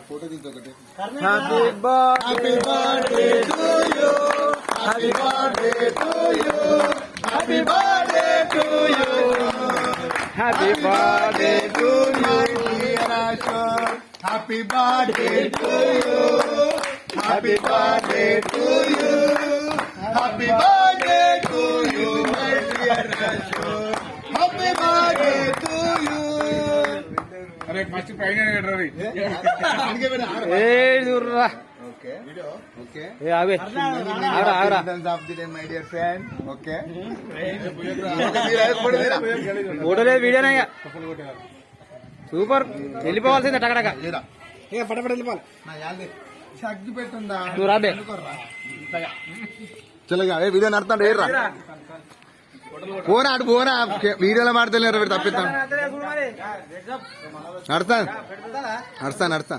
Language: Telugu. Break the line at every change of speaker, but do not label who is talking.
ఫోటో తీసుకోకటి.
Happy birthday to you, happy birthday to you, happy birthday to you, happy birthday to you, happy birthday to you, happy birthday to you, happy birthday to you, my dear Ashok, happy birthday to you.
అరే ఫస్ట్ పైన
ఫోటోలే వీడియోనే సూపర్. వెళ్ళిపోవాల్సిందే టకటక పటపట వెళ్ళిపోవాలి.
అగ్గి పెట్టుందా
నువ్వు రాబే
చల్లగా వీడియో నడుతాడు ఏర్రా పోనా అటు పోనా వీడియోలో మాడతలేరు తప్పిస్తాను నడతా నడతా నడతా